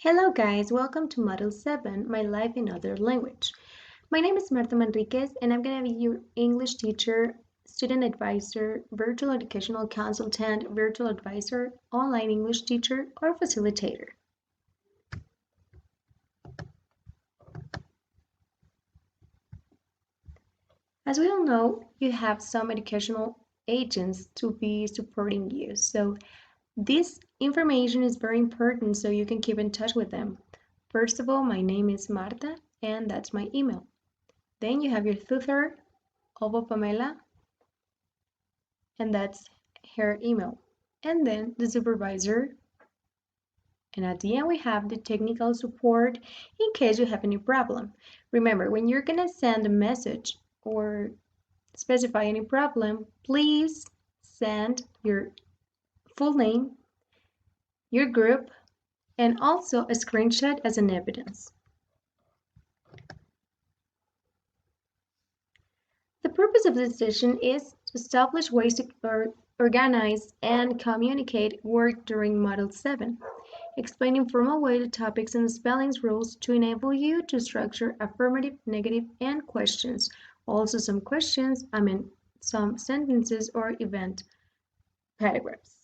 Hello guys, welcome to Module 7, My Life in Other Language. My name is Marta Manriquez and I'm going to be your English teacher, student advisor, virtual educational consultant, virtual advisor, online English teacher, or facilitator. As we all know, you have some educational agents to be supporting you. So this information is very important so you can keep in touch with them. First of all, my name is Marta and that's my email. Then you have your tutor, Ovo Pamela, and that's her email. And then the supervisor. And at the end, we have the technical support in case you have any problem. Remember, when you're going to send a message or specify any problem, please send your full name, your group, and also a screenshot as an evidence. The purpose of this session is to establish ways to organize and communicate work during Module 7. Explain in formal way the topics and the spellings rules to enable you to structure affirmative, negative, and questions. Also some some sentences or event paragraphs.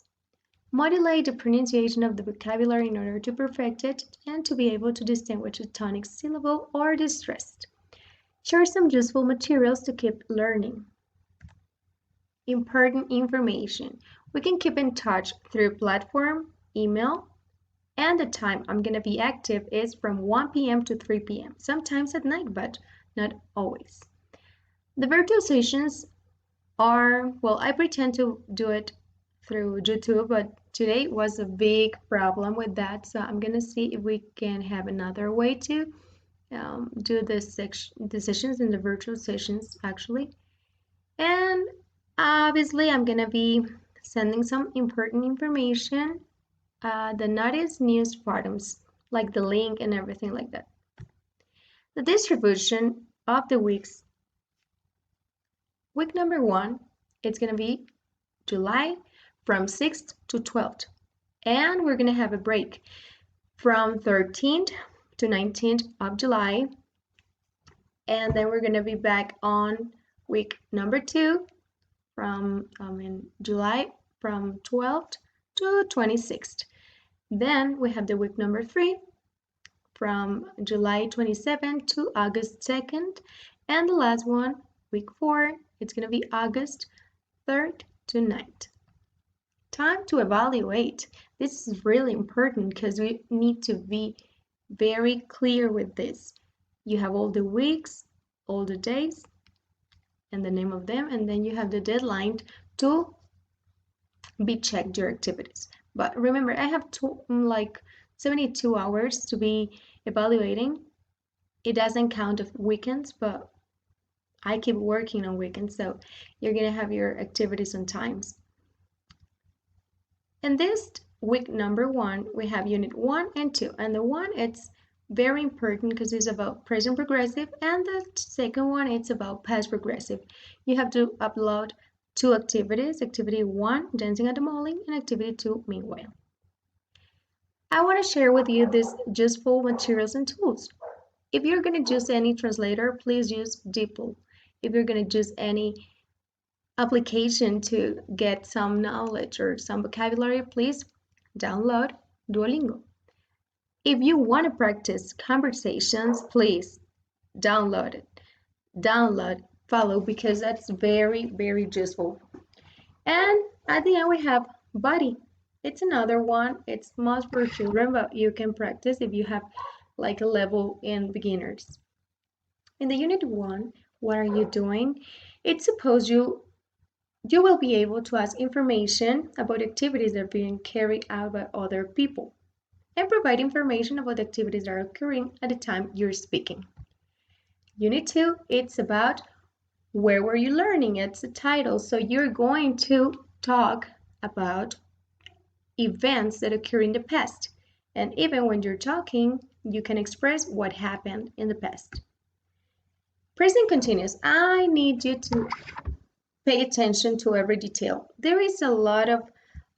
Modulate the pronunciation of the vocabulary in order to perfect it and to be able to distinguish a tonic syllable or distressed. Share some useful materials to keep learning. Important information. We can keep in touch through platform, email, and the time I'm going to be active is from 1 p.m. to 3 p.m. Sometimes at night, but not always. The virtual sessions are, well, I pretend to do it through YouTube, but today was a big problem with that. So I'm going to see if we can have another way to do the sessions in the virtual sessions actually. And obviously, I'm going to be sending some important information, the notice news items, like the link and everything like that. The distribution of the weeks. Week number 1, it's going to be July from 6th to 12th. And we're going to have a break from 13th to 19th of July. And then we're going to be back on week number 2 from July from 12th to 26th. Then we have the week number 3 from July 27th to August 2nd. And the last one, week 4, it's going to be August 3rd to 9th. Time to evaluate. This is really important because we need to be very clear with this. You have all the weeks, all the days, and the name of them, and then you have the deadline to be checked your activities. But remember, I have 72 hours to be evaluating. It doesn't count of weekends, but I keep working on weekends, so you're gonna have your activities on times. In this week number 1, we have unit 1 and 2, and the 1 it's very important because it's about present progressive, and the second one it's about past progressive. You have to upload 2 activities, activity 1, dancing at the mowing, and activity 2, meanwhile. I want to share with you these useful materials and tools. If you're going to use any translator, please use DeepL. If you're going to use any application to get some knowledge or some vocabulary, please download Duolingo. If you want to practice conversations, please download it. Download, follow, because that's very, very useful. And at the end, we have Buddy. It's another one. It's most for children, but you can practice if you have like a level in beginners. In the unit 1, what are you doing? It's supposed you will be able to ask information about activities that are being carried out by other people and provide information about activities that are occurring at the time you're speaking. Unit 2, it's about where were you learning? It's the title. So you're going to talk about events that occur in the past. And even when you're talking, you can express what happened in the past. Present continuous. I need you to pay attention to every detail. There is a lot of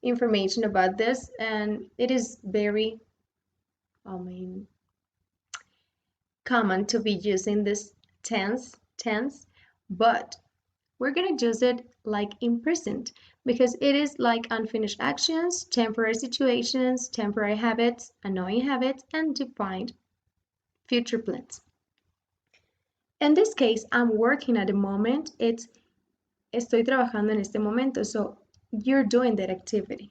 information about this, and it is very common to be using this tense, but we're going to use it like imprisoned because it is like unfinished actions, temporary situations, temporary habits, annoying habits, and defined future plans. In this case, I'm working at the moment. It's estoy trabajando en este momento. So you're doing that activity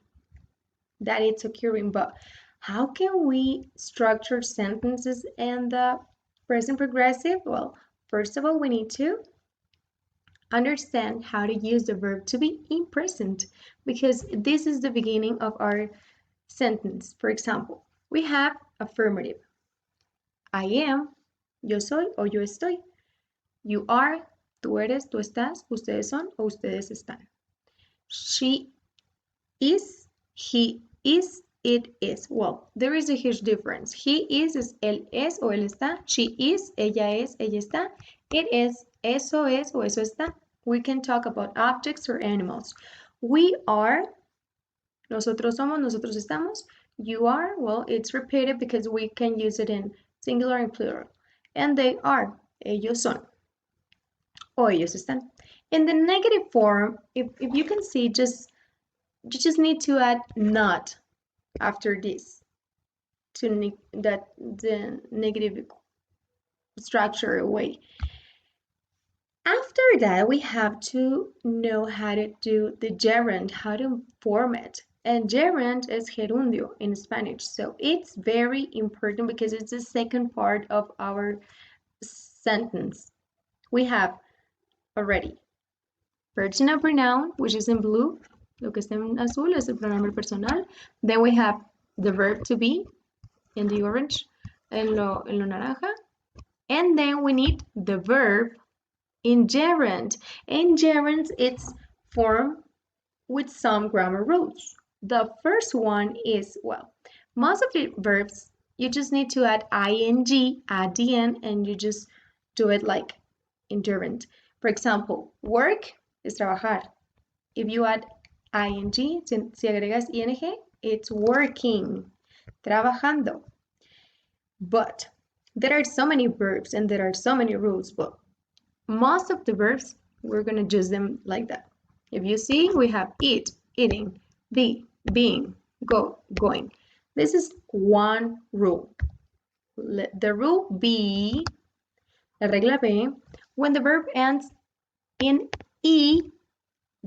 that it's occurring. But how can we structure sentences in the present progressive? Well, first of all, we need to understand how to use the verb to be in present because this is the beginning of our sentence. For example, we have affirmative. I am, yo soy o yo estoy. You are, tú eres, tú estás, ustedes son o ustedes están. She is, he is, it is. Well, there is a huge difference. He is él es o él está. She is, ella es, ella está. It is, eso es o eso está. We can talk about objects or animals. We are, nosotros somos, nosotros estamos. You are, well, it's repeated because we can use it in singular and plural. And they are, ellos son. O ellos están. In the negative form, if you can see, you just need to add not after this to that the negative structure away. After that, we have to know how to do the gerund, how to form it. And gerund is gerundio in Spanish. So it's very important because it's the second part of our sentence. We have already personal pronoun, which is in blue. Lo que está en azul es el pronombre personal. Then we have the verb to be in the orange, en lo naranja. And then we need the verb in gerund. In gerund, it's formed with some grammar rules. The first one is, well, most of the verbs, you just need to add ing at the end and you just do it like in gerund. For example, work is trabajar. If you add ing, si agregas ing, it's working, trabajando. But there are so many verbs and there are so many rules, but most of the verbs, we're going to use them like that. If you see, we have eat, eating, be, being, go, going. This is one rule. The rule B, la regla B, when the verb ends in E,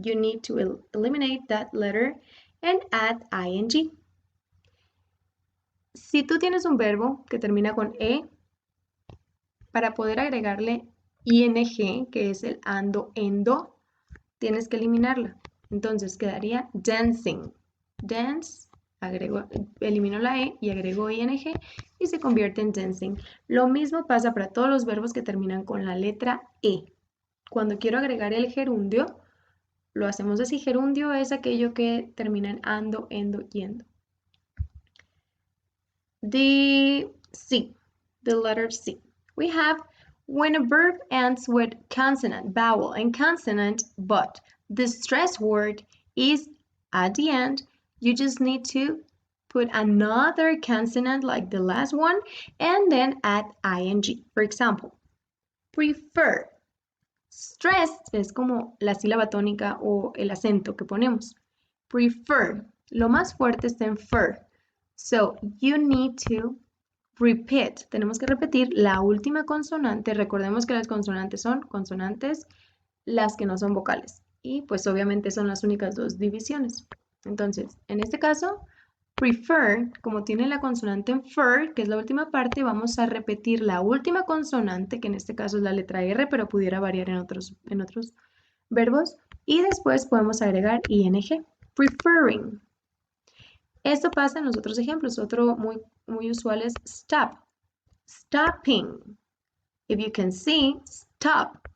you need to eliminate that letter and add ing. Si tú tienes un verbo que termina con E, para poder agregarle ing, que es el ando, endo, tienes que eliminarla. Entonces quedaría dancing. Dance, elimino la E y agrego ing y se convierte en dancing. Lo mismo pasa para todos los verbos que terminan con la letra E. Cuando quiero agregar el gerundio, lo hacemos así. Gerundio es aquello que termina en ando, endo, yendo. The C, the letter C. We have when a verb ends with consonant, vowel, and consonant, but the stress word is at the end, you just need to put another consonant like the last one and then add ing. For example, prefer. Stress es como la sílaba tónica o el acento que ponemos. Prefer. Lo más fuerte está en fer. So you need to repeat. Tenemos que repetir la última consonante. Recordemos que las consonantes son consonantes, las que no son vocales. Y pues obviamente son las únicas dos divisiones. Entonces, en este caso, prefer, como tiene la consonante en fer, que es la última parte, vamos a repetir la última consonante, que en este caso es la letra R, pero pudiera variar en otros verbos. Y después podemos agregar ing. Preferring. Esto pasa en los otros ejemplos. Otro muy usual es stop. Stopping. If you can see, stop.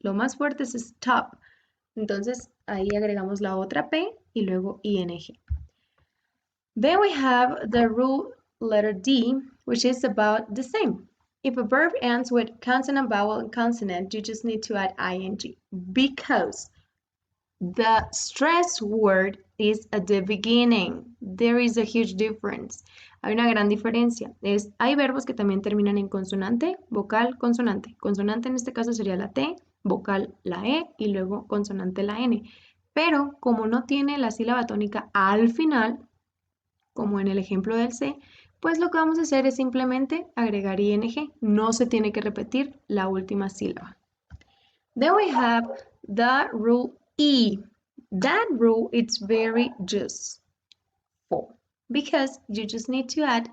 Lo más fuerte es stop. Entonces, ahí agregamos la otra P y luego ing. Then we have the rule letter D, which is about the same. If a verb ends with consonant, vowel, and consonant, you just need to add ing because The stress word is at the beginning. There is a huge difference. Hay una gran diferencia. Hay verbos que también terminan en consonante, vocal, consonante. Consonante en este caso sería la T, vocal la E y luego consonante la N. Pero como no tiene la sílaba tónica al final, como en el ejemplo del C, pues lo que vamos a hacer es simplemente agregar ing. No se tiene que repetir la última sílaba. Then we have the rule E. That rule is very useful because you just need to add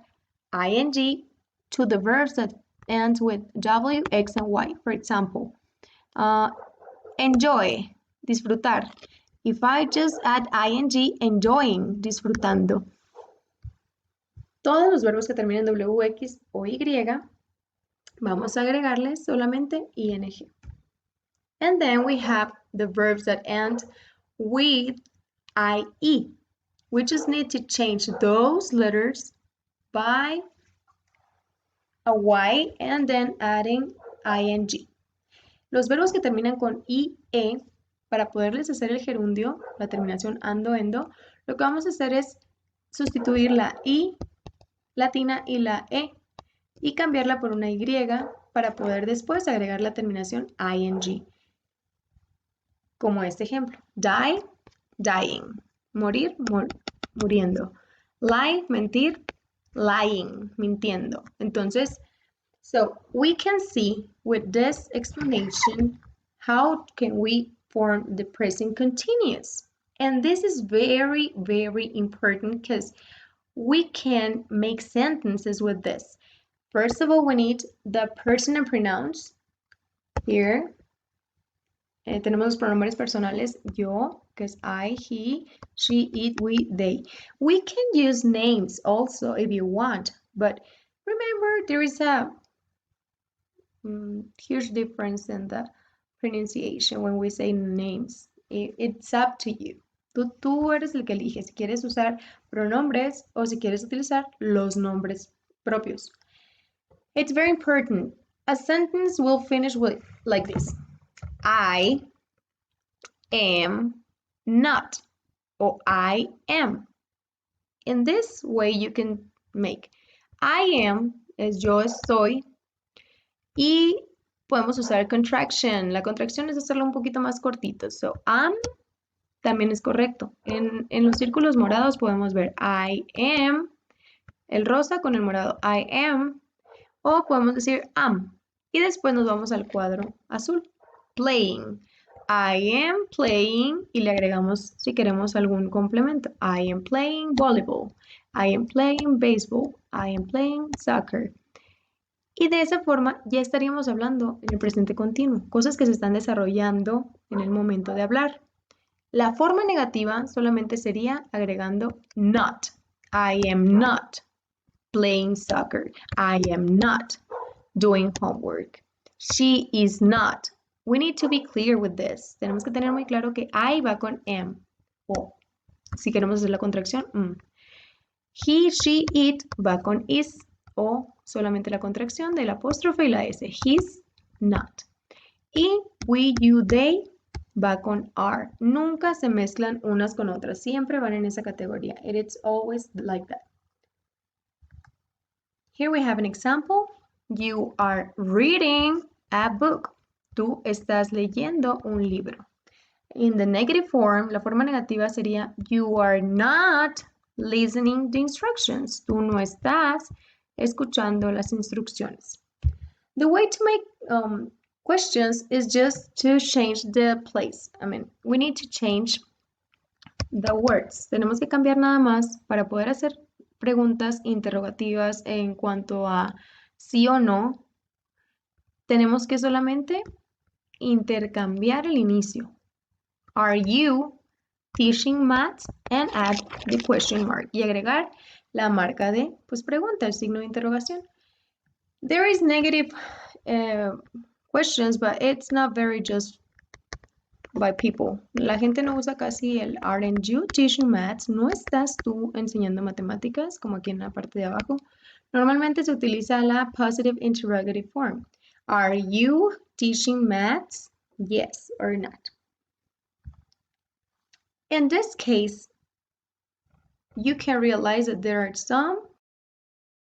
ing to the verbs that end with W, X, and Y. For example, enjoy, disfrutar. If I just add ing, enjoying, disfrutando. Todos los verbos que terminen en W, X o Y, vamos a agregarles solamente ing. And then we have the verbs that end with IE. We just need to change those letters by a Y and then adding ing. Los verbos que terminan con IE, para poderles hacer el gerundio, la terminación ando, endo, lo que vamos a hacer es sustituir la I latina y la E y cambiarla por una Y para poder después agregar la terminación ing. Como este ejemplo, die, dying, morir, muriendo, lie, mentir, lying, mintiendo. Entonces, so we can see with this explanation how can we form the present continuous. And this is very, very important because we can make sentences with this. First of all, we need the person and pronouns here. Tenemos los pronombres personales, yo, que es I, he, she, it, we, they. We can use names also if you want, but remember there is a huge difference in the pronunciation when we say names. It's up to you. Tú eres el que elige si quieres usar pronombres o si quieres utilizar los nombres propios. It's very important. A sentence will finish with like this. I am not, or I am. In this way you can make I am es yo estoy y podemos usar contraction. La contracción es hacerlo un poquito más cortito. So, am también es correcto. En los círculos morados podemos ver I am, el rosa con el morado I am, o podemos decir am. Y después nos vamos al cuadro azul, playing. I am playing y le agregamos si queremos algún complemento. I am playing volleyball. I am playing baseball. I am playing soccer. Y de esa forma ya estaríamos hablando en el presente continuo, cosas que se están desarrollando en el momento de hablar. La forma negativa solamente sería agregando not. I am not playing soccer. I am not doing homework. She is not. We need to be clear with this. Tenemos que tener muy claro que I va con am. O si queremos hacer la contracción, He, she, it va con is. O solamente la contracción del apóstrofe y la S. He's not. Y we, you, they va con are. Nunca se mezclan unas con otras. Siempre van en esa categoría. It's always like that. Here we have an example. You are reading a book. Tú estás leyendo un libro. In the negative form, la forma negativa sería you are not listening to instructions. Tú no estás escuchando las instrucciones. The way to make questions is just to change the place. We need to change the words. Tenemos que cambiar nada más para poder hacer preguntas interrogativas en cuanto a sí o no. Tenemos que solamente intercambiar el inicio. Are you teaching math? And add the question mark. Y agregar la marca de pregunta, el signo de interrogación. There is negative questions, but it's not very just by people. La gente no usa casi el aren't you teaching maths. No estás tú enseñando matemáticas, como aquí en la parte de abajo. Normalmente se utiliza la positive interrogative form. Are you teaching maths? Yes or not. In this case, you can realize that there are some